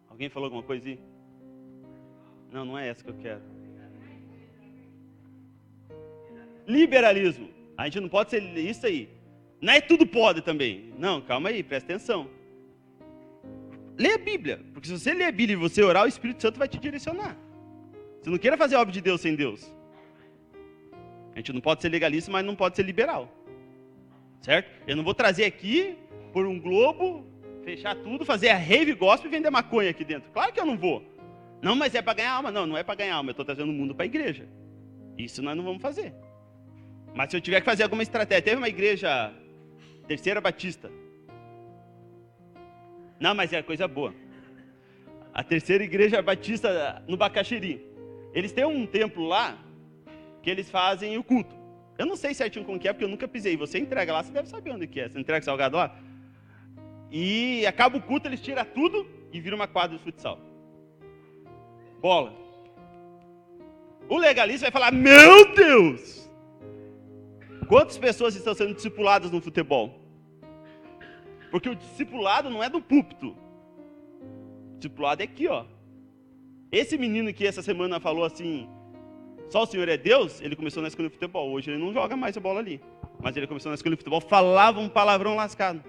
Alguém falou alguma coisa aí? Não, não é essa que eu quero. Liberalismo. A gente não pode ser isso aí. Não é tudo pode também. Não, calma aí, presta atenção. Lê a Bíblia, porque se você ler a Bíblia e você orar, o Espírito Santo vai te direcionar. Você não queira fazer a obra de Deus sem Deus. A gente não pode ser legalista, mas não pode ser liberal. Certo? Eu não vou trazer aqui, por um globo, fechar tudo, fazer a rave gospel e vender maconha aqui dentro. Claro que eu não vou. Não, mas é para ganhar alma. Não, não é para ganhar alma. Eu estou trazendo o mundo para a igreja. Isso nós não vamos fazer. Mas se eu tiver que fazer alguma estratégia, teve uma igreja Terceira Batista. Não, mas é coisa boa. A Terceira Igreja Batista no Bacaxiri. Eles têm um templo lá que eles fazem o culto. Eu não sei certinho como que é, porque eu nunca pisei. Você entrega lá, você deve saber onde que é. Você entrega salgado lá. E acaba o culto, eles tiram tudo e viram uma quadra de futsal. Bola. O legalista vai falar, meu Deus! Quantas pessoas estão sendo discipuladas no futebol? Porque o discipulado não é do púlpito. O discipulado é aqui, ó. Esse menino que essa semana falou assim, só o Senhor é Deus, ele começou na escola de futebol. Hoje ele não joga mais a bola ali. Mas ele começou na escola de futebol, falava um palavrão lascado.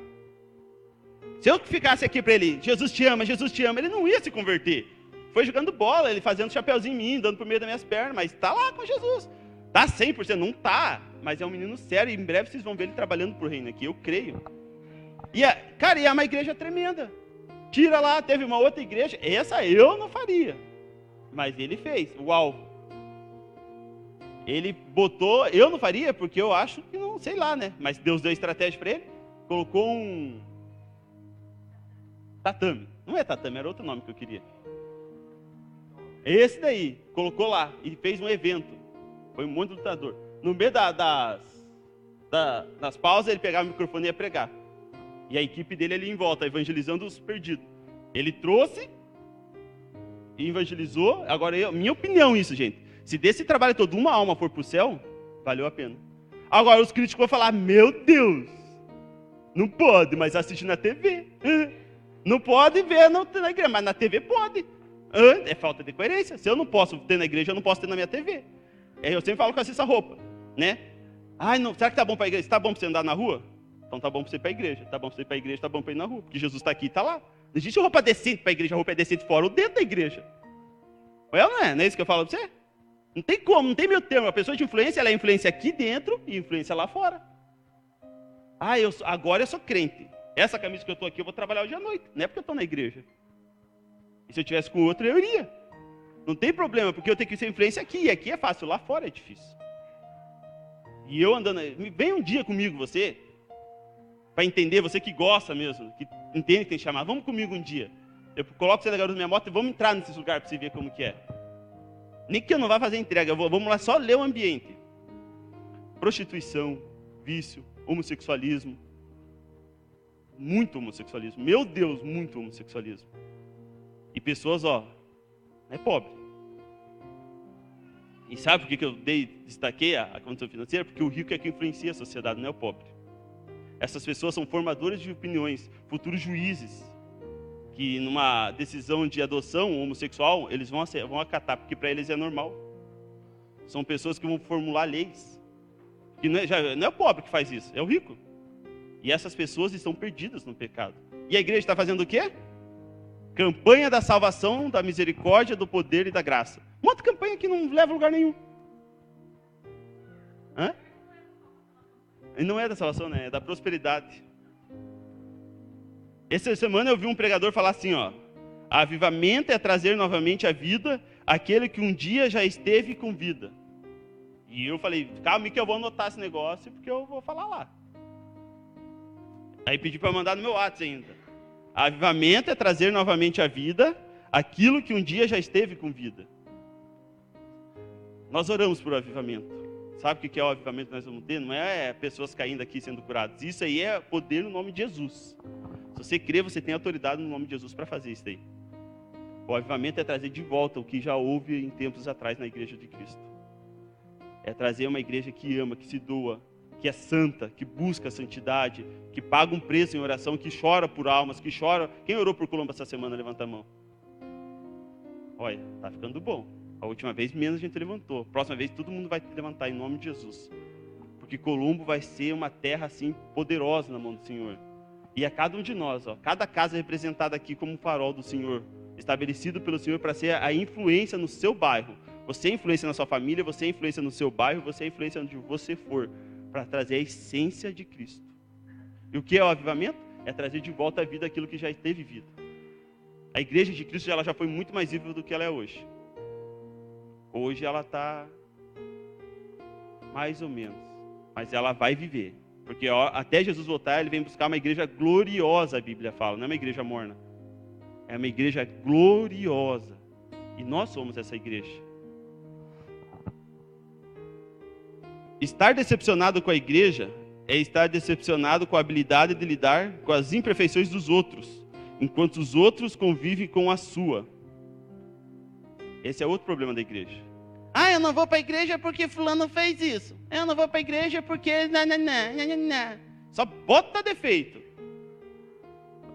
Se eu ficasse aqui para ele, Jesus te ama, ele não ia se converter. Foi jogando bola, ele fazendo chapeuzinho em mim, dando por meio das minhas pernas, mas está lá com Jesus. Está 100%, não está, mas é um menino sério, e em breve vocês vão ver ele trabalhando pro reino aqui, eu creio. Cara, e é uma igreja tremenda. Tira lá, teve uma outra igreja, essa eu não faria. Mas ele fez, o alvo. Ele botou, eu não faria, porque eu acho que não, sei lá, né? Mas Deus deu estratégia para ele, colocou um tatame. Não é tatame, era outro nome que eu queria. Esse daí, colocou lá e fez um evento. Foi um monte de lutador. No meio das pausas, ele pegava o microfone e ia pregar. E a equipe dele ali em volta, evangelizando os perdidos. Ele trouxe e evangelizou. Agora, minha opinião isso, gente. Se desse trabalho todo uma alma for para o céu, valeu a pena. Agora, os críticos vão falar, meu Deus, não pode, mas assiste na TV. Não pode ver na igreja, mas na TV pode. É falta de coerência. Se eu não posso ter na igreja, eu não posso ter na minha TV. Eu sempre falo com essa roupa, né? Ai, não, será que tá bom para a igreja? Tá bom para você andar na rua? Então tá bom para você ir para a igreja. Tá bom para você ir para a igreja, tá bom para ir na rua. Porque Jesus está aqui e está lá. Não existe roupa decente para a igreja, a roupa é decente fora ou dentro da igreja. Ou não é? Não é isso que eu falo para você? Não tem como, não tem meio termo. A pessoa de influência, ela é influência aqui dentro e influência lá fora. Agora eu sou crente. Essa camisa que eu estou aqui, eu vou trabalhar hoje à noite. Não é porque eu estou na igreja. E se eu tivesse com outra, eu iria. Não tem problema, porque eu tenho que ser influência aqui. E aqui é fácil, lá fora é difícil. E eu andando... Vem um dia comigo, você, para entender, você que gosta mesmo, que entende que tem que chamar. Vamos comigo um dia. Eu coloco você na garupa da minha moto e vamos entrar nesse lugar para você ver como que é. Nem que eu não vá fazer entrega, vamos lá só ler o ambiente. Prostituição, vício, homossexualismo. Muito homossexualismo. Meu Deus, muito homossexualismo. E pessoas, é pobre. E sabe por que eu destaquei a condição financeira? Porque o rico é que influencia a sociedade, não é o pobre. Essas pessoas são formadores de opiniões, futuros juízes, que numa decisão de adoção homossexual, eles vão acatar, porque para eles é normal. São pessoas que vão formular leis. Que não é o pobre que faz isso, é o rico. E essas pessoas estão perdidas no pecado. E a igreja está fazendo o quê? Campanha da salvação, da misericórdia, do poder e da graça. Um monte de campanha que não leva a lugar nenhum. Hã? E não é da salvação, né? É da prosperidade. Essa semana eu vi um pregador falar assim, ó. Avivamento é trazer novamente à vida aquele que um dia já esteve com vida. E eu falei, calma que eu vou anotar esse negócio, porque eu vou falar lá. Aí pedi para mandar no meu WhatsApp ainda. Avivamento é trazer novamente à vida aquilo que um dia já esteve com vida. Nós oramos por avivamento. Sabe o que é o avivamento que nós vamos ter? Não é pessoas caindo aqui sendo curadas. Isso aí é poder no nome de Jesus. Se você crê, você tem autoridade no nome de Jesus para fazer isso aí. O avivamento é trazer de volta o que já houve em tempos atrás na igreja de Cristo. É trazer uma igreja que ama, que se doa, que é santa, que busca a santidade, que paga um preço em oração, que chora por almas, que chora... Quem orou por Colombo essa semana? Levanta a mão. Olha, tá ficando bom. A última vez menos a gente levantou. A próxima vez todo mundo vai levantar em nome de Jesus. Porque Colombo vai ser uma terra assim poderosa na mão do Senhor. E a cada um de nós, ó, cada casa representada aqui como um farol do Senhor, estabelecido pelo Senhor para ser a influência no seu bairro. Você é influência na sua família, você é influência no seu bairro, você é influência onde você for, para trazer a essência de Cristo. E o que é o avivamento? É trazer de volta à vida aquilo que já teve vida. A igreja de Cristo ela já foi muito mais viva do que ela é hoje. Hoje ela está mais ou menos, mas ela vai viver. Porque ó, até Jesus voltar, ele vem buscar uma igreja gloriosa, a Bíblia fala, não é uma igreja morna. É uma igreja gloriosa. E nós somos essa igreja. Estar decepcionado com a igreja é estar decepcionado com a habilidade de lidar com as imperfeições dos outros, enquanto os outros convivem com a sua. Esse é outro problema da igreja. Ah, eu não vou para a igreja porque fulano fez isso. Eu não vou para a igreja porque... Só bota defeito.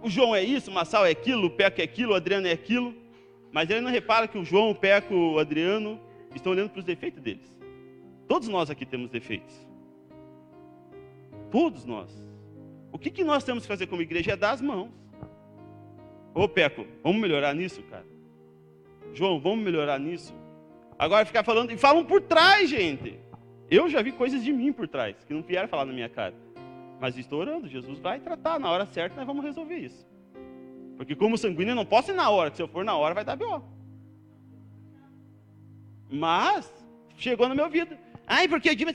O João é isso, o Massal é aquilo, o Peco é aquilo, o Adriano é aquilo. Mas ele não repara que o João, o Peco, o Adriano estão olhando para os defeitos deles. Todos nós aqui temos defeitos. Todos nós. O que nós temos que fazer como igreja é dar as mãos. Ô Peco, vamos melhorar nisso, cara? João, vamos melhorar nisso? Agora ficar falando, e falam por trás, gente. Eu já vi coisas de mim por trás, que não vieram falar na minha cara. Mas estou orando, Jesus vai tratar, na hora certa nós vamos resolver isso. Porque como sanguíneo eu não posso ir na hora, que se eu for na hora vai dar B.O. Mas, chegou na minha vida. Ai, porque eu digo,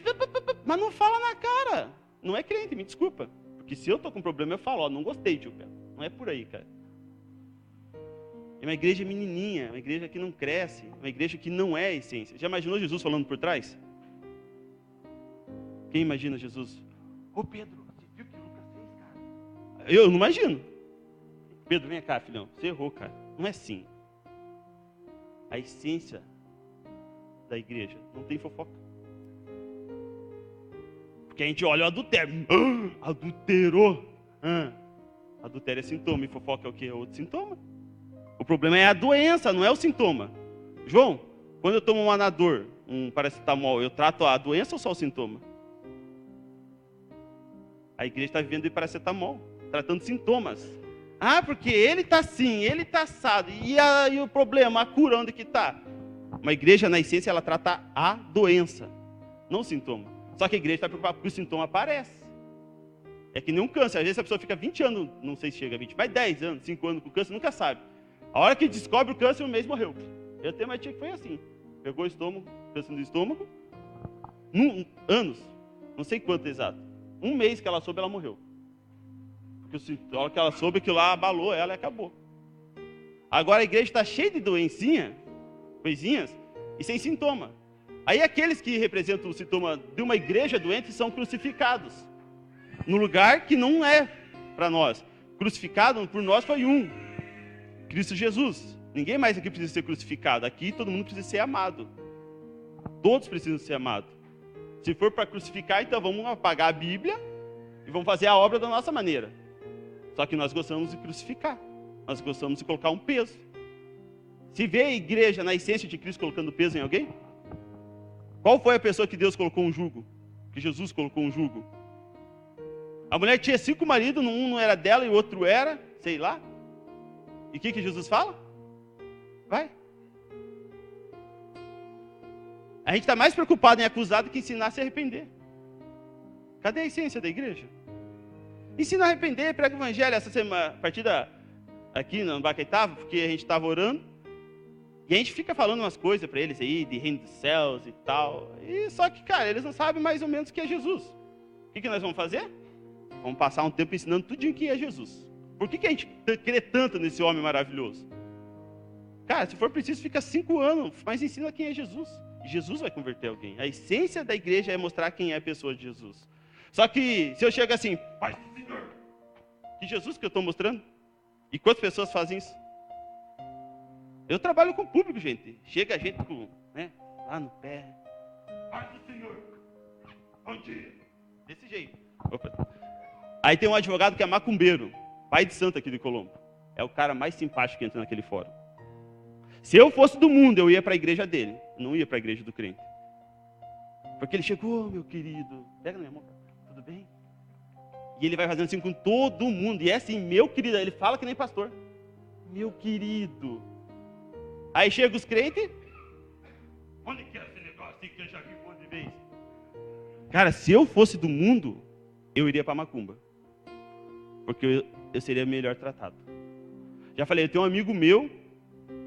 mas não fala na cara. Não é crente, me desculpa. Porque se eu estou com problema eu falo, ó, não gostei, tio Pedro. Não é por aí, cara. É uma igreja menininha, uma igreja que não cresce, uma igreja que não é a essência. Já imaginou Jesus falando por trás? Quem imagina Jesus? Ô Pedro, você viu o que o Lucas fez, cara? Eu não imagino. Pedro, vem cá, filhão. Você errou, cara. Não é assim. A essência da igreja não tem fofoca. Porque a gente olha o adultério. Adulterou. Adultério é sintoma e fofoca é o quê? É outro sintoma. O problema é a doença, não é o sintoma. João, quando eu tomo um Anador, um paracetamol, eu trato a doença ou só o sintoma? A igreja está vivendo de paracetamol, tratando sintomas. Ah, porque ele está assim, ele está assado. E o problema, a cura, onde que está? Uma igreja, na essência, ela trata a doença, não o sintoma. Só que a igreja está preocupada porque o sintoma aparece. É que nem um câncer. Às vezes a pessoa fica 20 anos, não sei se chega a 20, mas 10 anos, 5 anos com câncer, nunca sabe. A hora que descobre o câncer, um mês morreu. Eu tenho uma tia que foi assim. Pegou o estômago, câncer no estômago, anos, não sei quanto exato. Um mês que ela soube, ela morreu. Porque a hora que ela soube, aquilo lá abalou ela e acabou. Agora a igreja está cheia de doencinha, coisinhas, e sem sintoma. Aí aqueles que representam o sintoma de uma igreja doente são crucificados. No lugar que não é para nós. Crucificado por nós foi um. Cristo Jesus. Ninguém mais aqui precisa ser crucificado. Aqui todo mundo precisa ser amado. Todos precisam ser amados. Se for para crucificar, então vamos apagar a Bíblia e vamos fazer a obra da nossa maneira. Só que nós gostamos de crucificar. Nós gostamos de colocar um peso. Se vê a igreja na essência de Cristo colocando peso em alguém? Qual foi a pessoa que Deus colocou um jugo? Que Jesus colocou um jugo? A mulher tinha 5 maridos, um não era dela e o outro era, sei lá. E o que Jesus fala? Vai. A gente está mais preocupado em acusar do que ensinar a se arrepender. Cadê a essência da igreja? Ensina a arrepender, prega o evangelho. Essa semana, a partir aqui no Bacaitava, porque a gente estava orando, e a gente fica falando umas coisas para eles aí, de reino dos céus e tal. E só que, cara, eles não sabem mais ou menos o que é Jesus. O que nós vamos fazer? Vamos passar um tempo ensinando tudinho o que é Jesus. Por que a gente crê tanto nesse homem maravilhoso? Cara, se for preciso, fica 5 anos, mas ensina quem é Jesus. E Jesus vai converter alguém. A essência da igreja é mostrar quem é a pessoa de Jesus. Só que, se eu chego assim, Pai do Senhor, que Jesus que eu estou mostrando? E quantas pessoas fazem isso? Eu trabalho com o público, gente. Chega a gente com, né, lá no pé. Pai do Senhor, bom dia. Desse jeito. Opa. Aí tem um advogado que é macumbeiro, pai de santo aqui de Colombo. É o cara mais simpático que entra naquele fórum. Se eu fosse do mundo, eu ia para a igreja dele. Não ia para a igreja do crente. Porque ele chegou, meu querido. Pega na minha mão, tudo bem? E ele vai fazendo assim com todo mundo. E é assim, meu querido. Ele fala que nem pastor. Meu querido. Aí chega os crentes. Onde que é esse negócio que eu já vi um monte de vez? Cara, se eu fosse do mundo, eu iria para macumba. Porque eu seria melhor tratado. Já falei, eu tenho um amigo meu.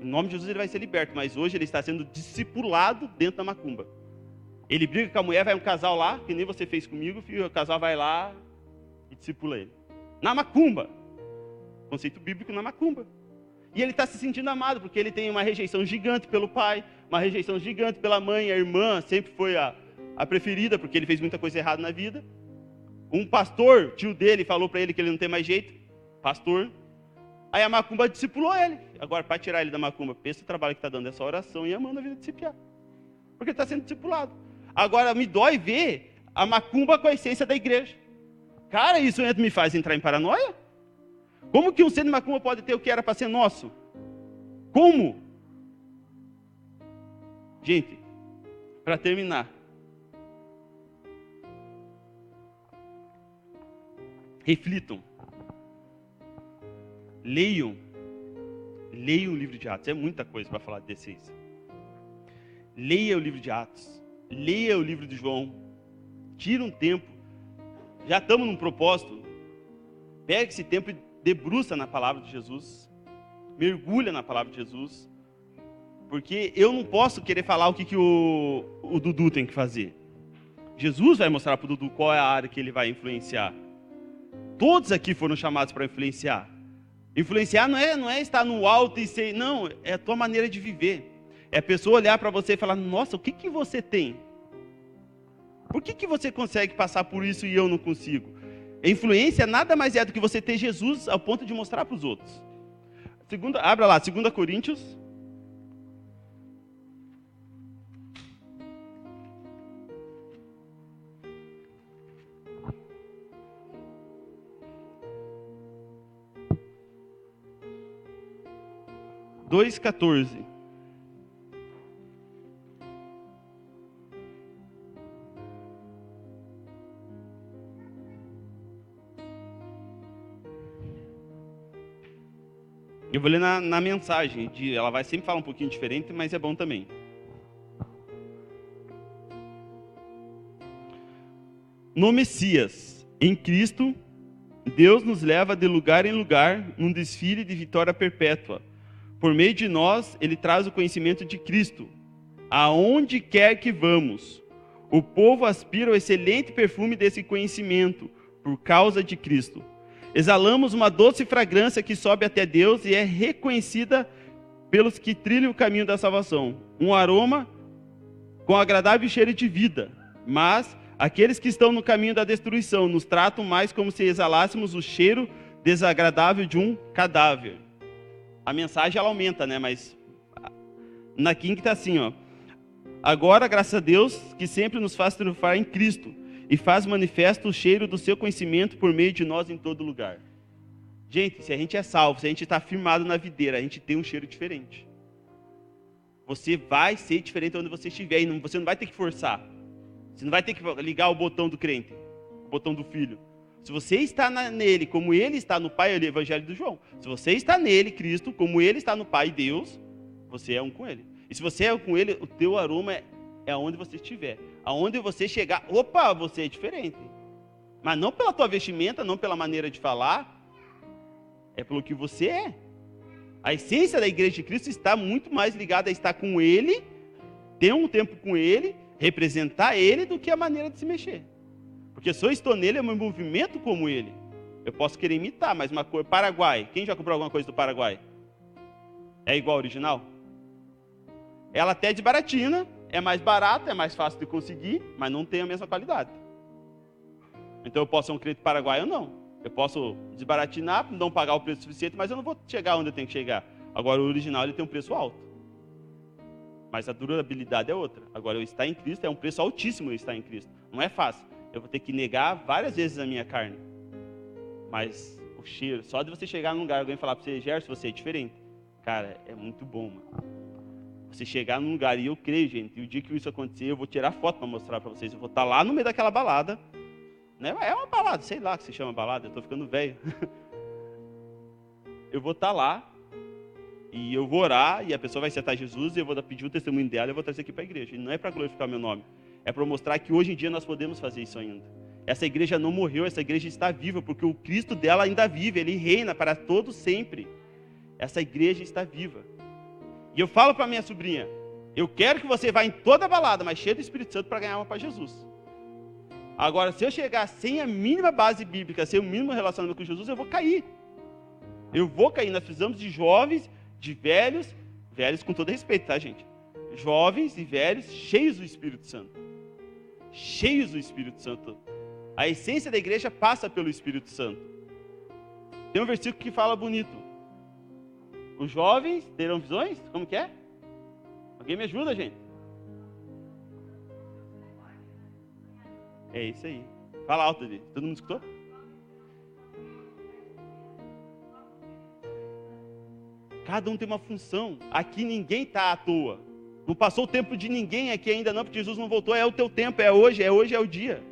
Em nome de Jesus ele vai ser liberto, mas hoje ele está sendo discipulado dentro da macumba. Ele briga com a mulher, vai um casal lá, que nem você fez comigo, filho, o casal vai lá e discipula ele. Na macumba. Conceito bíblico na macumba. E ele está se sentindo amado, porque ele tem uma rejeição gigante pelo pai, uma rejeição gigante pela mãe, a irmã sempre foi a preferida, porque ele fez muita coisa errada na vida. Um pastor, tio dele, falou para ele que ele não tem mais jeito, pastor. Aí a macumba discipulou ele. Agora, para tirar ele da macumba, pensa o trabalho que está dando essa oração e amando a vida disciplinar. Porque ele está sendo discipulado. Agora, me dói ver a macumba com a essência da igreja. Cara, isso me faz entrar em paranoia? Como que um ser de macumba pode ter o que era para ser nosso? Como? Gente, para terminar. Reflitam. Leiam o livro de Atos. É muita coisa para falar desses. Leia o livro de Atos. Leia o livro de João. Tira um tempo. Já estamos num propósito. Pega esse tempo e debruça na palavra de Jesus. Mergulha na palavra de Jesus. Porque eu não posso querer falar o que o Dudu tem que fazer. Jesus vai mostrar para o Dudu qual é a área que ele vai influenciar. Todos aqui foram chamados para influenciar. Influenciar não é estar no alto e ser... Não, é a tua maneira de viver. É a pessoa olhar para você e falar, nossa, o que você tem? Por que você consegue passar por isso e eu não consigo? A influência nada mais é do que você ter Jesus ao ponto de mostrar para os outros. Abra lá, 2 Coríntios. Dois 14. Eu vou ler na mensagem. Ela vai sempre falar um pouquinho diferente, mas é bom também. No Messias, em Cristo, Deus nos leva de lugar em lugar num desfile de vitória perpétua. Por meio de nós, Ele traz o conhecimento de Cristo. Aonde quer que vamos, o povo aspira ao excelente perfume desse conhecimento, por causa de Cristo. Exalamos uma doce fragrância que sobe até Deus e é reconhecida pelos que trilham o caminho da salvação. Um aroma com agradável cheiro de vida. Mas aqueles que estão no caminho da destruição nos tratam mais como se exalássemos o cheiro desagradável de um cadáver. A mensagem ela aumenta, né? Mas na quinta está assim, ó. Agora, graças a Deus, que sempre nos faz triunfar em Cristo e faz manifesto o cheiro do seu conhecimento por meio de nós em todo lugar. Gente, se a gente é salvo, se a gente está firmado na videira, a gente tem um cheiro diferente. Você vai ser diferente onde você estiver. E você não vai ter que forçar. Você não vai ter que ligar o botão do crente. O botão do filho. Se você está nele como ele está no Pai, é o Evangelho do João. Se você está nele, Cristo, como ele está no Pai, Deus, você é um com ele. E se você é um com ele, o teu aroma é aonde você estiver. Aonde você chegar, opa, você é diferente. Mas não pela tua vestimenta, não pela maneira de falar. É pelo que você é. A essência da igreja de Cristo está muito mais ligada a estar com ele, ter um tempo com ele, representar ele, do que a maneira de se mexer. Porque se eu estou nele, é um movimento como ele. Eu posso querer imitar, mas uma coisa... Paraguai. Quem já comprou alguma coisa do Paraguai? É igual ao original? Ela até é de baratina, é mais barata, é mais fácil de conseguir, mas não tem a mesma qualidade. Então eu posso ser um crente paraguaio ou não. Eu posso desbaratinar, não pagar o preço suficiente, mas eu não vou chegar onde eu tenho que chegar. Agora o original ele tem um preço alto. Mas a durabilidade é outra. Agora eu estar em Cristo é um preço altíssimo eu estar em Cristo. Não é fácil. Eu vou ter que negar várias vezes a minha carne. Mas o cheiro, só de você chegar num lugar, alguém falar para você, Gerson, você é diferente. Cara, é muito bom, mano. Você chegar num lugar, e eu creio, gente, e o dia que isso acontecer, eu vou tirar foto para mostrar para vocês. Eu vou estar lá no meio daquela balada. Né? É uma balada, sei lá que se chama balada, eu estou ficando velho. Eu vou estar lá, e eu vou orar, e a pessoa vai aceitar Jesus, e eu vou pedir o testemunho dela, e eu vou trazer aqui para a igreja. E não é para glorificar meu nome, é para mostrar que hoje em dia nós podemos fazer isso ainda. Essa igreja não morreu, essa igreja está viva, porque o Cristo dela ainda vive, ele reina para todo sempre. Essa igreja está viva. E eu falo para minha sobrinha, eu quero que você vá em toda balada, mas cheia do Espírito Santo para ganhar uma para Jesus. Agora, se eu chegar sem a mínima base bíblica, sem o mínimo relacionamento com Jesus, eu vou cair. Eu vou cair. Nós precisamos de jovens, de velhos, velhos com todo respeito, tá, gente? Jovens e velhos cheios do Espírito Santo. Cheios do Espírito Santo. A essência da igreja passa pelo Espírito Santo. Tem um versículo que fala bonito. Os jovens terão visões? Como que é? Alguém me ajuda, gente? É isso aí. Fala alto ali. Todo mundo escutou? Cada um tem uma função. Aqui ninguém está à toa. Não passou o tempo de ninguém aqui ainda não, porque Jesus não voltou. É o teu tempo, é hoje é o dia.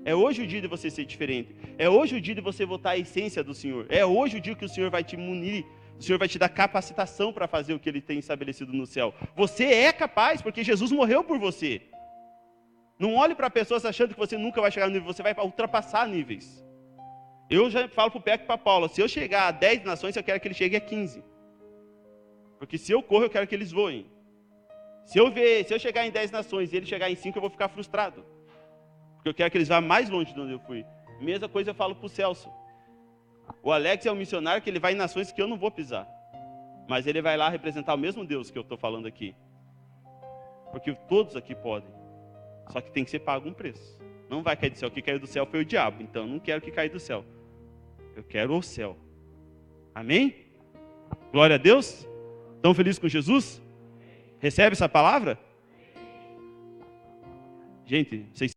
É hoje o dia de você ser diferente. É hoje o dia de você voltar à essência do Senhor. É hoje o dia que o Senhor vai te munir. O Senhor vai te dar capacitação para fazer o que Ele tem estabelecido no céu. Você é capaz, porque Jesus morreu por você. Não olhe para pessoas achando que você nunca vai chegar no nível, você vai ultrapassar níveis. Eu já falo para o Peco e para a Paula, se eu chegar a 10 nações, eu quero que ele chegue a 15. Porque se eu corro, eu quero que eles voem. Se eu chegar em 10 nações e ele chegar em 5, eu vou ficar frustrado. Porque eu quero que eles vá mais longe de onde eu fui. Mesma coisa eu falo para o Celso. O Alex é um missionário que ele vai em nações que eu não vou pisar. Mas ele vai lá representar o mesmo Deus que eu estou falando aqui. Porque todos aqui podem. Só que tem que ser pago um preço. Não vai cair do céu. O que caiu do céu foi o diabo. Então eu não quero que caia do céu. Eu quero o céu. Amém? Glória a Deus. Estão felizes com Jesus? Recebe essa palavra? Gente, vocês